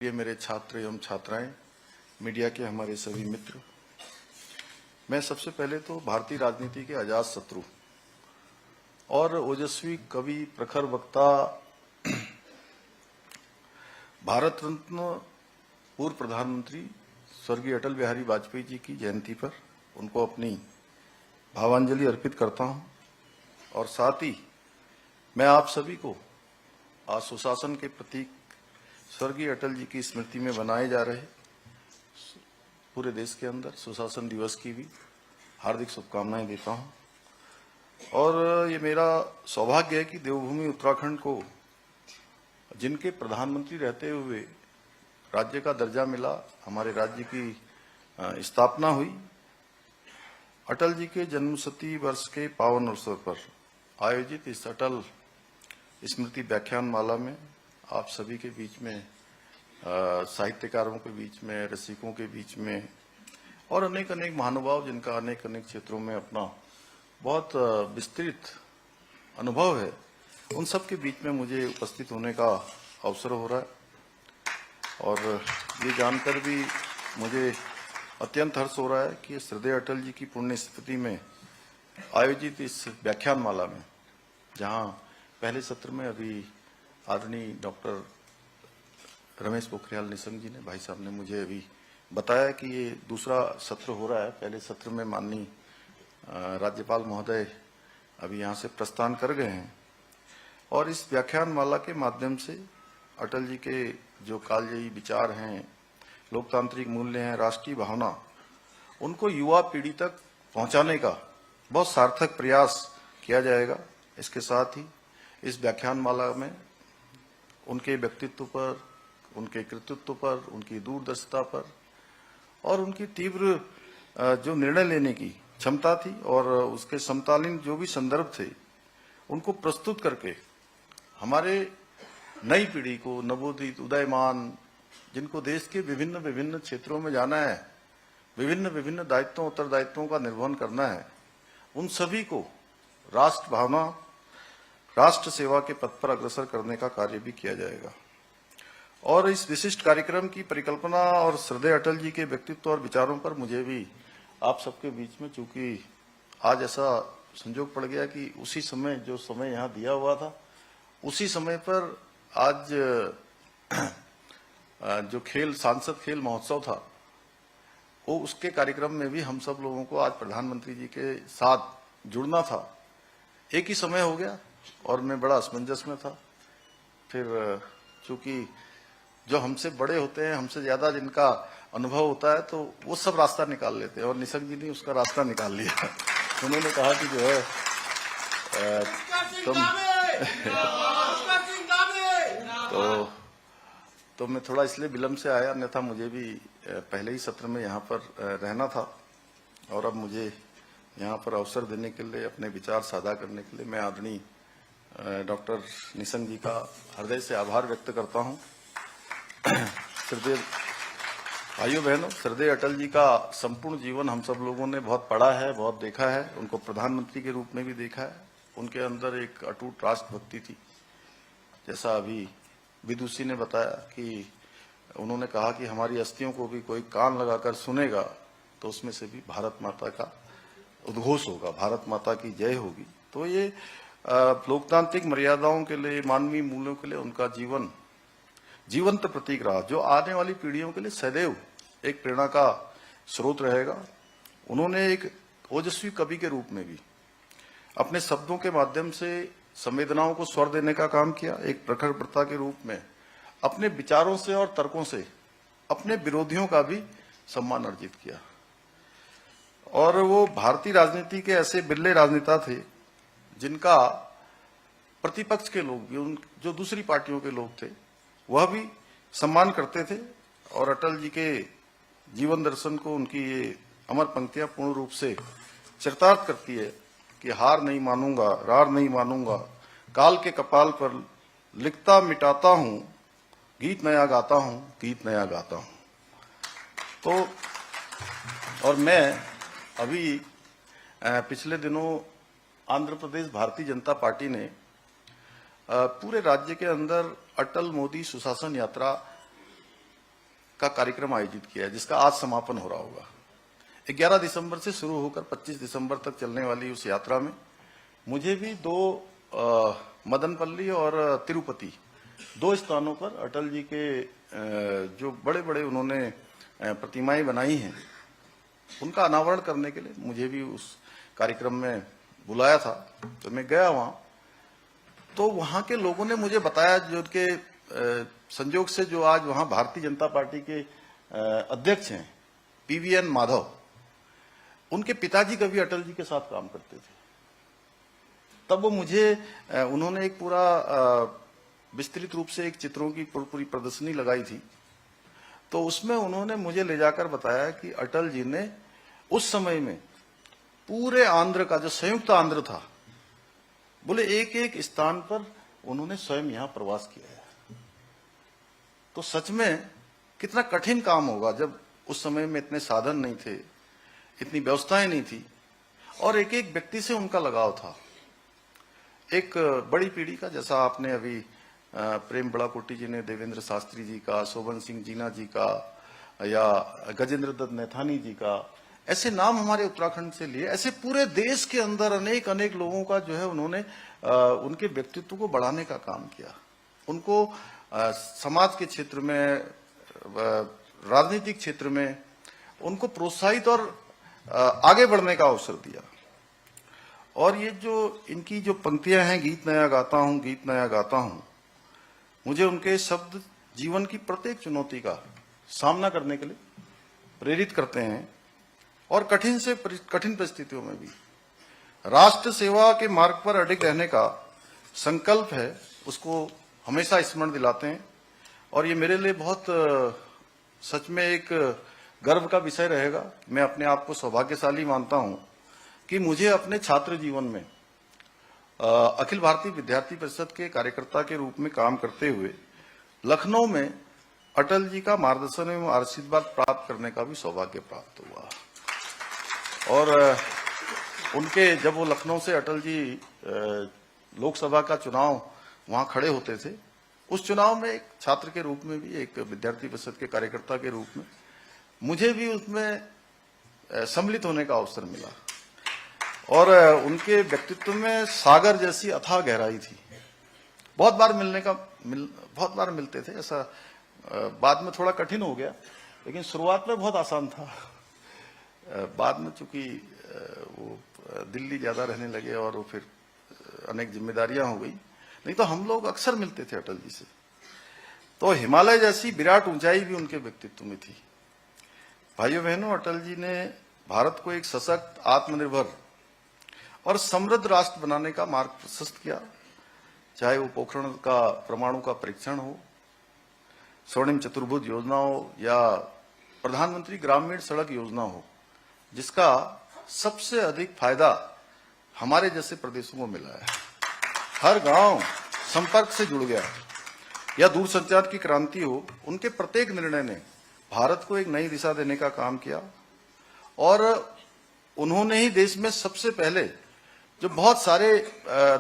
ये मेरे छात्र एवं छात्राएं, मीडिया के हमारे सभी मित्र, मैं सबसे पहले तो भारतीय राजनीति के अजात शत्रु और ओजस्वी कवि, प्रखर वक्ता, भारत रत्न पूर्व प्रधानमंत्री स्वर्गीय अटल बिहारी वाजपेयी जी की जयंती पर उनको अपनी भावांजलि अर्पित करता हूं। और साथ ही मैं आप सभी को आज सुशासन के प्रतीक स्वर्गीय अटल जी की स्मृति में बनाए जा रहे पूरे देश के अंदर सुशासन दिवस की भी हार्दिक शुभकामनाएं देता हूं। और ये मेरा सौभाग्य है कि देवभूमि उत्तराखंड को जिनके प्रधानमंत्री रहते हुए राज्य का दर्जा मिला, हमारे राज्य की स्थापना हुई, अटल जी के जन्मशती वर्ष के पावन अवसर पर आयोजित इस अटल स्मृति व्याख्यान माला में आप सभी के बीच में, साहित्यकारों के बीच में, रसिकों के बीच में और अनेक अनेक महानुभाव जिनका अनेक अनेक क्षेत्रों में अपना बहुत विस्तृत अनुभव है, उन सब के बीच में मुझे उपस्थित होने का अवसर हो रहा है। और ये जानकर भी मुझे अत्यंत हर्ष हो रहा है कि श्रद्धेय अटल जी की पुण्य स्मृति में आयोजित इस व्याख्यान माला में, जहां पहले सत्र में अभी आदरणीय डॉक्टर रमेश पोखरियाल निशंक जी ने, भाई साहब ने मुझे अभी बताया कि ये दूसरा सत्र हो रहा है। पहले सत्र में माननीय राज्यपाल महोदय अभी यहाँ से प्रस्थान कर गए हैं और इस व्याख्यान माला के माध्यम से अटल जी के जो कालजयी विचार हैं, लोकतांत्रिक मूल्य हैं, राष्ट्रीय भावना, उनको युवा पीढ़ी तक पहुंचाने का बहुत सार्थक प्रयास किया जाएगा। इसके साथ ही इस व्याख्यान माला में उनके व्यक्तित्व पर, उनके कृतित्व पर, उनकी दूरदर्शिता पर और उनकी तीव्र जो निर्णय लेने की क्षमता थी और उसके समकालीन जो भी संदर्भ थे, उनको प्रस्तुत करके हमारे नई पीढ़ी को, नवोदित, उदयमान, जिनको देश के विभिन्न विभिन्न क्षेत्रों में जाना है, विभिन्न विभिन्न दायित्वों, उत्तरदायित्वों का निर्वहन करना है, उन सभी को राष्ट्र भावना, राष्ट्र सेवा के पथ पर अग्रसर करने का कार्य भी किया जाएगा। और इस विशिष्ट कार्यक्रम की परिकल्पना और श्रद्धेय अटल जी के व्यक्तित्व और विचारों पर मुझे भी आप सबके बीच में, चूंकि आज ऐसा संजोग पड़ गया कि उसी समय, जो समय यहाँ दिया हुआ था, उसी समय पर आज जो सांसद खेल महोत्सव था, वो उसके कार्यक्रम में भी हम सब लोगों को आज प्रधानमंत्री जी के साथ जुड़ना था। एक ही समय हो गया और मैं बड़ा असमंजस में था। फिर चूंकि जो हमसे बड़े होते हैं, हमसे ज्यादा जिनका अनुभव होता है, तो वो सब रास्ता निकाल लेते हैं और निशंक जी ने उसका रास्ता निकाल लिया। उन्होंने कहा कि जो है तो मैं थोड़ा इसलिए विलंब से आया, अन्यथा मुझे भी पहले ही सत्र में यहाँ पर रहना था। और अब मुझे यहाँ पर अवसर देने के लिए, अपने विचार साझा करने के लिए मैं आदरणीय डॉक्टर निशंक जी का हृदय से आभार व्यक्त करता हूँ। श्रद्धेय भाइयों बहनों, श्रद्धेय अटल जी का संपूर्ण जीवन हम सब लोगों ने बहुत पढ़ा है, बहुत देखा है, उनको प्रधानमंत्री के रूप में भी देखा है। उनके अंदर एक अटूट राष्ट्रभक्ति थी। जैसा अभी विदुषी ने बताया कि उन्होंने कहा कि हमारी अस्थियों को भी कोई कान लगाकर सुनेगा तो उसमें से भी भारत माता का उद्घोष होगा, भारत माता की जय होगी। तो ये लोकतांत्रिक मर्यादाओं के लिए, मानवीय मूल्यों के लिए उनका जीवन जीवंत प्रतीक रहा, जो आने वाली पीढ़ियों के लिए सदैव एक प्रेरणा का स्रोत रहेगा। उन्होंने एक ओजस्वी कवि के रूप में भी अपने शब्दों के माध्यम से संवेदनाओं को स्वर देने का काम किया। एक प्रखर वक्ता के रूप में अपने विचारों से और तर्कों से अपने विरोधियों का भी सम्मान अर्जित किया। और वो भारतीय राजनीति के ऐसे बिरले राजनेता थे जिनका प्रतिपक्ष के लोग भी, जो दूसरी पार्टियों के लोग थे, वह भी सम्मान करते थे। और अटल जी के जीवन दर्शन को, उनकी ये अमर पंक्तियां पूर्ण रूप से चरितार्थ करती है कि हार नहीं मानूंगा, रार नहीं मानूंगा, काल के कपाल पर लिखता मिटाता हूं, गीत नया गाता हूं, गीत नया गाता हूं। तो और मैं अभी पिछले दिनों आंध्र प्रदेश भारतीय जनता पार्टी ने पूरे राज्य के अंदर अटल मोदी सुशासन यात्रा का कार्यक्रम आयोजित किया है, जिसका आज समापन हो रहा होगा। 11 दिसंबर से शुरू होकर 25 दिसंबर तक चलने वाली उस यात्रा में मुझे भी मदनपल्ली और तिरुपति 2 स्थानों पर अटल जी के जो बड़े बड़े उन्होंने प्रतिमाएं बनाई हैं उनका अनावरण करने के लिए मुझे भी उस कार्यक्रम में बुलाया था। तो मैं गया वहां, तो वहां के लोगों ने मुझे बताया, जो उनके संयोग से जो आज वहां भारतीय जनता पार्टी के अध्यक्ष हैं PVN माधव, उनके पिताजी कभी अटल जी के साथ काम करते थे। तब वो मुझे उन्होंने एक पूरा विस्तृत रूप से एक चित्रों की पूरी प्रदर्शनी लगाई थी। तो उसमें उन्होंने मुझे ले जाकर बताया कि अटल जी ने उस समय में पूरे आंध्र का, जो संयुक्त आंध्र था, बोले एक एक स्थान पर उन्होंने स्वयं यहां प्रवास किया है। तो सच में कितना कठिन काम होगा जब उस समय में इतने साधन नहीं थे, इतनी व्यवस्थाएं नहीं थी, और एक एक व्यक्ति से उनका लगाव था। एक बड़ी पीढ़ी का, जैसा आपने अभी प्रेम बड़ाकोटी जी ने देवेंद्र शास्त्री जी का, शोभन सिंह जीना जी का, या गजेंद्र दत्त नैथानी जी का, ऐसे नाम हमारे उत्तराखंड से लिए। ऐसे पूरे देश के अंदर अनेक अनेक लोगों का जो है उन्होंने उनके व्यक्तित्व को बढ़ाने का काम किया, उनको समाज के क्षेत्र में, राजनीतिक क्षेत्र में उनको प्रोत्साहित और आगे बढ़ने का अवसर दिया। और ये जो इनकी जो पंक्तियां हैं, गीत नया गाता हूं, गीत नया गाता हूं, मुझे उनके शब्द जीवन की प्रत्येक चुनौती का सामना करने के लिए प्रेरित करते हैं, और कठिन से कठिन परिस्थितियों में भी राष्ट्र सेवा के मार्ग पर अडिग रहने का संकल्प है, उसको हमेशा स्मरण दिलाते हैं। और ये मेरे लिए बहुत सच में एक गर्व का विषय रहेगा। मैं अपने आप को सौभाग्यशाली मानता हूं कि मुझे अपने छात्र जीवन में अखिल भारतीय विद्यार्थी परिषद के कार्यकर्ता के रूप में काम करते हुए लखनऊ में अटल जी का मार्गदर्शन एवं आशीर्वाद प्राप्त करने का भी सौभाग्य प्राप्त हुआ। और उनके, जब वो लखनऊ से अटल जी लोकसभा का चुनाव वहां खड़े होते थे, उस चुनाव में एक छात्र के रूप में भी, एक विद्यार्थी परिषद के कार्यकर्ता के रूप में मुझे भी उसमें सम्मिलित होने का अवसर मिला। और उनके व्यक्तित्व में सागर जैसी अथाह गहराई थी। बहुत बार मिलते थे। ऐसा बाद में थोड़ा कठिन हो गया, लेकिन शुरुआत में बहुत आसान था। बाद में चूंकि वो दिल्ली ज्यादा रहने लगे और वो फिर अनेक जिम्मेदारियां हो गई, नहीं तो हम लोग अक्सर मिलते थे अटल जी से। तो हिमालय जैसी विराट ऊंचाई भी उनके व्यक्तित्व में थी। भाइयों बहनों, अटल जी ने भारत को एक सशक्त, आत्मनिर्भर और समृद्ध राष्ट्र बनाने का मार्ग प्रशस्त किया। चाहे वो पोखरण का परमाणु का परीक्षण हो, स्वर्णिम चतुर्भुज योजना हो, या प्रधानमंत्री ग्रामीण सड़क योजना हो, जिसका सबसे अधिक फायदा हमारे जैसे प्रदेशों को मिला है। हर गांव संपर्क से जुड़ गया। या दूरसंचार की क्रांति हो, उनके प्रत्येक निर्णय ने भारत को एक नई दिशा देने का काम किया। और उन्होंने ही देश में सबसे पहले जो बहुत सारे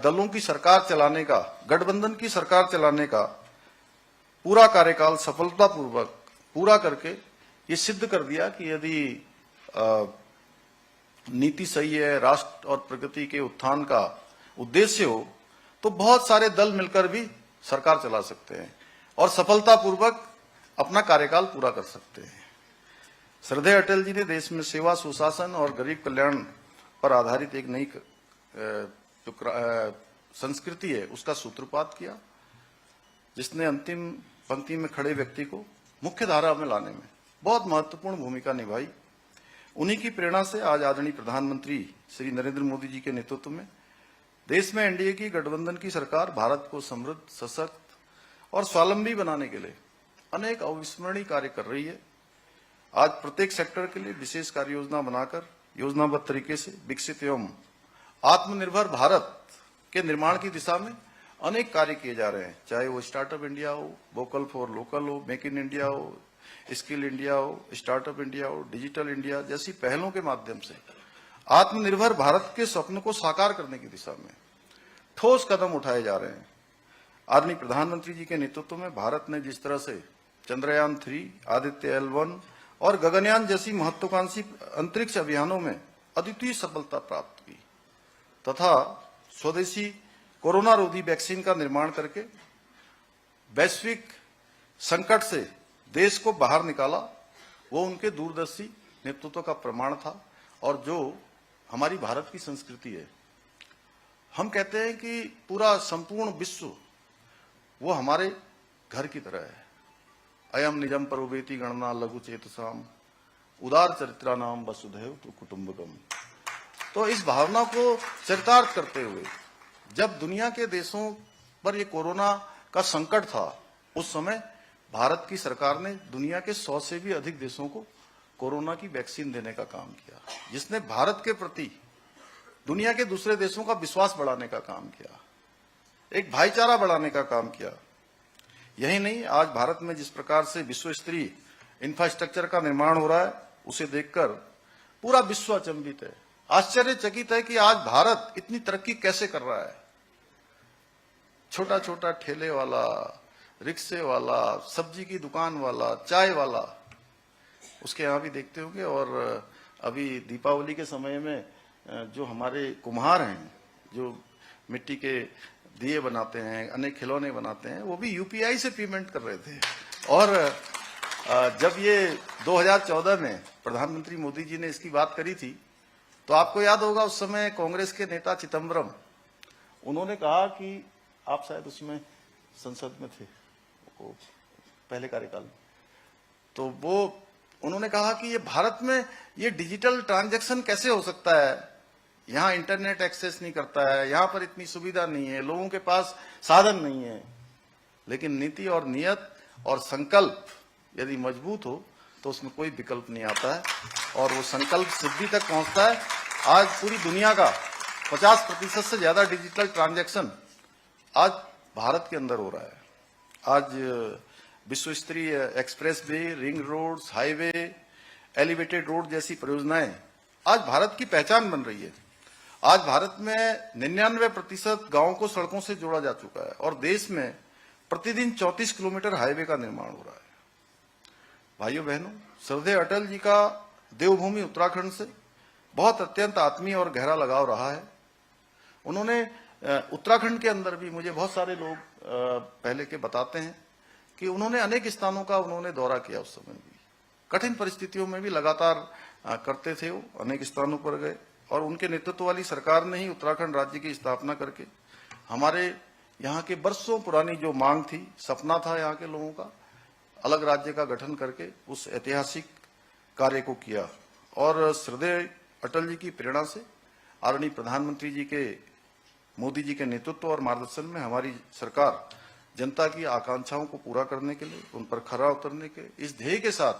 दलों की सरकार चलाने का, गठबंधन की सरकार चलाने का पूरा कार्यकाल सफलतापूर्वक पूरा करके ये सिद्ध कर दिया कि यदि नीति सही है, राष्ट्र और प्रगति के उत्थान का उद्देश्य हो, तो बहुत सारे दल मिलकर भी सरकार चला सकते हैं और सफलतापूर्वक अपना कार्यकाल पूरा कर सकते हैं। श्रद्धेय अटल जी ने देश में सेवा, सुशासन और गरीब कल्याण पर आधारित एक नई जो संस्कृति है उसका सूत्रपात किया, जिसने अंतिम पंक्ति में खड़े व्यक्ति को मुख्य धारा में लाने में बहुत महत्वपूर्ण भूमिका निभाई। उन्हीं की प्रेरणा से आज आदरणीय प्रधानमंत्री श्री नरेंद्र मोदी जी के नेतृत्व में देश में एनडीए की गठबंधन की सरकार भारत को समृद्ध, सशक्त और स्वावलंबी बनाने के लिए अनेक अविस्मरणीय कार्य कर रही है। आज प्रत्येक सेक्टर के लिए विशेष कार्य योजना बनाकर योजनाबद्ध तरीके से विकसित एवं आत्मनिर्भर भारत के निर्माण की दिशा में अनेक कार्य किए जा रहे हैं। चाहे वो स्टार्टअप इंडिया हो, वोकल फॉर लोकल हो, मेक इन इंडिया हो, स्किल इंडिया हो, स्टार्टअप इंडिया हो, डिजिटल इंडिया जैसी पहलों के माध्यम से आत्मनिर्भर भारत के स्वप्न को साकार करने की दिशा में ठोस कदम उठाए जा रहे हैं। आदरणीय प्रधानमंत्री जी के नेतृत्व में भारत ने जिस तरह से चंद्रयान 3, आदित्य L1 और गगनयान जैसी महत्वाकांक्षी अंतरिक्ष अभियानों में अद्वितीय सफलता प्राप्त की तथा स्वदेशी कोरोना रोधी वैक्सीन का निर्माण करके वैश्विक संकट से देश को बाहर निकाला, वो उनके दूरदर्शी नेतृत्व का प्रमाण था। और जो हमारी भारत की संस्कृति है, हम कहते हैं कि पूरा संपूर्ण विश्व वो हमारे घर की तरह है। अयम निजम परोवेति गणना लघु चेतसाम उदार चरित्रा नाम वसुधैव तो कुटुंबकम। तो इस भावना को चरितार्थ करते हुए जब दुनिया के देशों पर ये कोरोना का संकट था, उस समय भारत की सरकार ने दुनिया के 100 से भी अधिक देशों को कोरोना की वैक्सीन देने का काम किया, जिसने भारत के प्रति दुनिया के दूसरे देशों का विश्वास बढ़ाने का काम किया, एक भाईचारा बढ़ाने का काम किया। यही नहीं, आज भारत में जिस प्रकार से विश्व स्तरीय इंफ्रास्ट्रक्चर का निर्माण हो रहा है, उसे देखकर पूरा विश्व अचंभित है, आश्चर्यचकित है कि आज भारत इतनी तरक्की कैसे कर रहा है। छोटा छोटा ठेले वाला, रिक्शे वाला, सब्जी की दुकान वाला, चाय वाला, उसके यहाँ भी देखते होंगे। और अभी दीपावली के समय में जो हमारे कुम्हार हैं, जो मिट्टी के दिए बनाते हैं, अनेक खिलौने बनाते हैं, वो भी यूपीआई से पेमेंट कर रहे थे। और जब ये 2014 में प्रधानमंत्री मोदी जी ने इसकी बात करी थी, तो आपको याद होगा उस समय कांग्रेस के नेता चिदम्बरम, उन्होंने कहा कि आप शायद उसमें संसद में थे वो पहले कार्यकाल में, तो वो उन्होंने कहा कि ये भारत में ये डिजिटल ट्रांजैक्शन कैसे हो सकता है, यहाँ इंटरनेट एक्सेस नहीं करता है, यहाँ पर इतनी सुविधा नहीं है, लोगों के पास साधन नहीं है। लेकिन नीति और नियत और संकल्प यदि मजबूत हो तो उसमें कोई विकल्प नहीं आता है और वो संकल्प सिद्धि तक पहुंचता है। आज पूरी दुनिया का 50% से ज्यादा डिजिटल ट्रांजैक्शन आज भारत के अंदर हो रहा है। आज विश्व स्तरीय expressway, ring roads, highway, elevated road जैसी परियोजनाएं आज भारत की पहचान बन रही है। आज भारत में 99% गांवों को सड़कों से जोड़ा जा चुका है और देश में प्रतिदिन 34 किलोमीटर हाईवे का निर्माण हो रहा है। भाइयों बहनों, श्रद्धेय अटल जी का देवभूमि उत्तराखंड से बहुत अत्यंत आत्मीय और गहरा लगाव रहा है। उन्होंने उत्तराखंड के अंदर भी, मुझे बहुत सारे लोग पहले के बताते हैं कि उन्होंने अनेक स्थानों का उन्होंने दौरा किया। उस समय भी कठिन परिस्थितियों में भी लगातार करते थे, वो अनेक स्थानों पर गए और उनके नेतृत्व वाली सरकार ने ही उत्तराखंड राज्य की स्थापना करके हमारे यहाँ के वर्षों पुरानी जो मांग थी, सपना था यहाँ के लोगों का, अलग राज्य का गठन करके उस ऐतिहासिक कार्य को किया। और श्रद्धेय अटल जी की प्रेरणा से आदरणीय प्रधानमंत्री जी के, मोदी जी के नेतृत्व और मार्गदर्शन में हमारी सरकार जनता की आकांक्षाओं को पूरा करने के लिए, उन पर खरा उतरने के इस ध्येय के साथ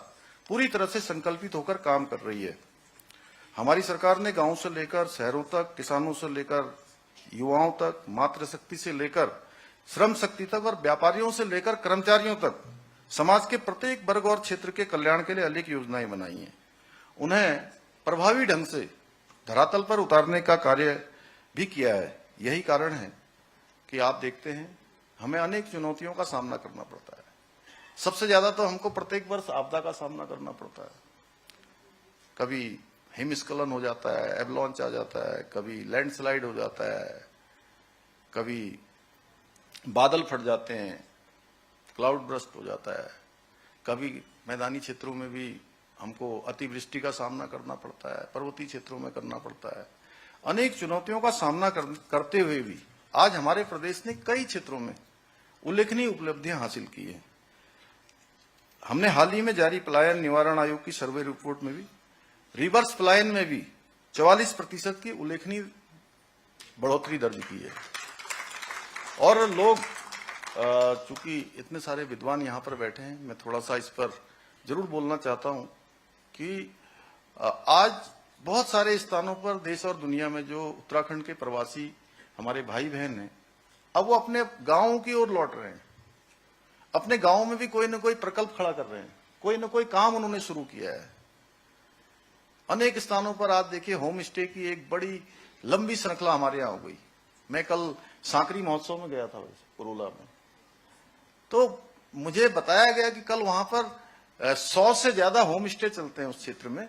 पूरी तरह से संकल्पित होकर काम कर रही है। हमारी सरकार ने गांव से लेकर शहरों तक, किसानों से लेकर युवाओं तक, मातृशक्ति से लेकर श्रम शक्ति तक और व्यापारियों से लेकर कर्मचारियों तक समाज के प्रत्येक वर्ग और क्षेत्र के कल्याण के लिए अनेक योजनाएं बनाई हैं। उन्हें प्रभावी ढंग से धरातल पर उतारने का कार्य भी किया है। यही कारण है कि आप देखते हैं हमें अनेक चुनौतियों का सामना करना पड़ता है। सबसे ज्यादा तो हमको प्रत्येक वर्ष आपदा का सामना करना पड़ता है। कभी हिमस्खलन हो जाता है, एवलांच आ जाता है, कभी लैंडस्लाइड हो जाता है, कभी बादल फट जाते हैं, क्लाउड बर्स्ट हो जाता है, कभी मैदानी क्षेत्रों में भी हमको अतिवृष्टि का सामना करना पड़ता है, पर्वतीय क्षेत्रों में करना पड़ता है। अनेक चुनौतियों का सामना करते हुए भी आज हमारे प्रदेश ने कई क्षेत्रों में उल्लेखनीय उपलब्धियां हासिल की हैं। हमने हाल ही में जारी पलायन निवारण आयोग की सर्वे रिपोर्ट में भी रिवर्स पलायन में भी 44% की उल्लेखनीय बढ़ोतरी दर्ज की है। और लोग, चूंकि इतने सारे विद्वान यहाँ पर बैठे हैं, मैं थोड़ा सा इस पर जरूर बोलना चाहता हूँ कि आज बहुत सारे स्थानों पर देश और दुनिया में जो उत्तराखंड के प्रवासी हमारे भाई बहन हैं, अब वो अपने गांवों की ओर लौट रहे हैं। अपने गांवों में भी कोई न कोई प्रकल्प खड़ा कर रहे हैं, कोई न कोई काम उन्होंने शुरू किया है। अनेक स्थानों पर आज देखिए होम स्टे की एक बड़ी लंबी श्रृंखला हमारे यहाँ हो गई। मैं कल सांकरी महोत्सव में गया था पुरोला में, तो मुझे बताया गया कि कल वहां पर 100 से ज्यादा होम स्टे चलते हैं उस क्षेत्र में,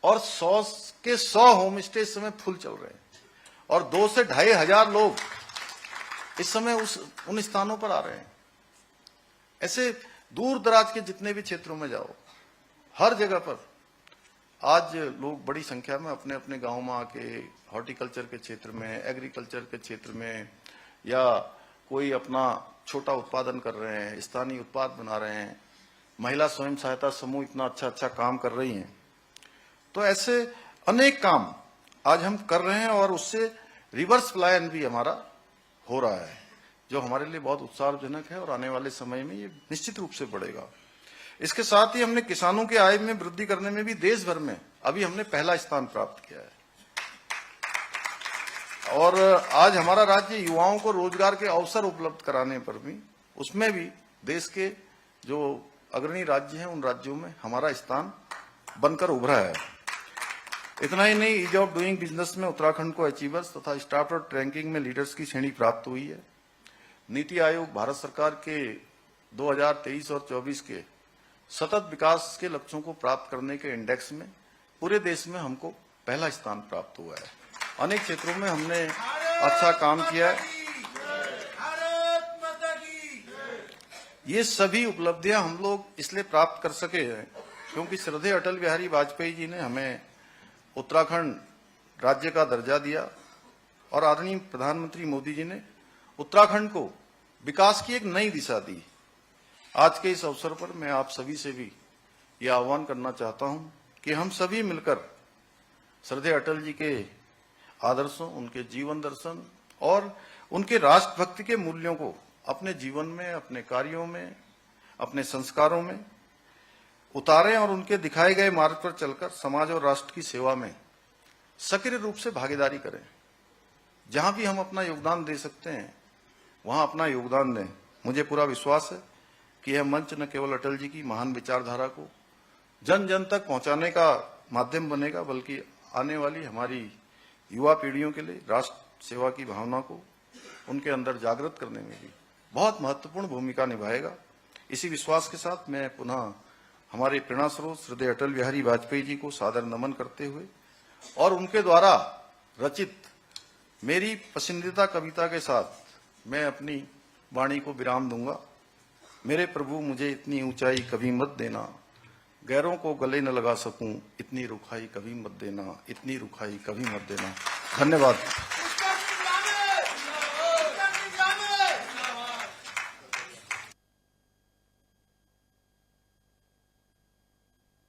और 100 के 100 होम स्टे इस समय फुल चल रहे हैं, और 2 से 2,500 लोग इस समय उन स्थानों पर आ रहे हैं। ऐसे दूर दराज के जितने भी क्षेत्रों में जाओ, हर जगह पर आज लोग बड़ी संख्या में अपने अपने गांव में आके हॉर्टिकल्चर के क्षेत्र में, एग्रीकल्चर के क्षेत्र में, या कोई अपना छोटा उत्पादन कर रहे हैं, स्थानीय उत्पाद बना रहे हैं। महिला स्वयं सहायता समूह इतना अच्छा काम कर रही हैं। तो ऐसे अनेक काम आज हम कर रहे हैं, और उससे रिवर्स पलायन भी हमारा हो रहा है, जो हमारे लिए बहुत उत्साहजनक है, और आने वाले समय में ये निश्चित रूप से बढ़ेगा। इसके साथ ही हमने किसानों के आय में वृद्धि करने में भी देश भर में अभी हमने पहला स्थान प्राप्त किया है, और आज हमारा राज्य युवाओं को रोजगार के अवसर उपलब्ध कराने पर भी, उसमें भी देश के जो अग्रणी राज्य हैं उन राज्यों में हमारा स्थान बनकर उभरा है। इतना ही नहीं, ईज ऑफ डूइंग बिजनेस में उत्तराखंड को अचीवर्स तथा स्टार्टअप रैंकिंग में लीडर्स की श्रेणी प्राप्त हुई है। नीति आयोग भारत सरकार के 2023 और 24 के सतत विकास के लक्ष्यों को प्राप्त करने के इंडेक्स में पूरे देश में हमको पहला स्थान प्राप्त हुआ है। अनेक क्षेत्रों में हमने अच्छा काम किया है। ये सभी उपलब्धियां हम लोग इसलिए प्राप्त कर सके हैं क्योंकि श्रद्धेय अटल बिहारी वाजपेयी जी ने हमें उत्तराखंड राज्य का दर्जा दिया, और आदरणीय प्रधानमंत्री मोदी जी ने उत्तराखंड को विकास की एक नई दिशा दी। आज के इस अवसर पर मैं आप सभी से भी यह आह्वान करना चाहता हूं कि हम सभी मिलकर श्रद्धेय अटल जी के आदर्शों, उनके जीवन दर्शन और उनके राष्ट्रभक्ति के मूल्यों को अपने जीवन में, अपने कार्यों में, अपने संस्कारों में उतारें, और उनके दिखाए गए मार्ग पर चलकर समाज और राष्ट्र की सेवा में सक्रिय रूप से भागीदारी करें। जहां भी हम अपना योगदान दे सकते हैं वहां अपना योगदान दें। मुझे पूरा विश्वास है कि यह मंच न केवल अटल जी की महान विचारधारा को जन जन तक पहुंचाने का माध्यम बनेगा, बल्कि आने वाली हमारी युवा पीढ़ियों के लिए राष्ट्र सेवा की भावना को उनके अंदर जागृत करने में भी बहुत महत्वपूर्ण भूमिका निभाएगा। इसी विश्वास के साथ मैं पुनः हमारे प्रेरणा स्रोत श्रद्धेय अटल बिहारी वाजपेयी जी को सादर नमन करते हुए और उनके द्वारा रचित मेरी पसंदीदा कविता के साथ मैं अपनी वाणी को विराम दूंगा। मेरे प्रभु मुझे इतनी ऊंचाई कभी मत देना, गैरों को गले न लगा सकूं, इतनी रुखाई कभी मत देना, इतनी रुखाई कभी मत देना। धन्यवाद।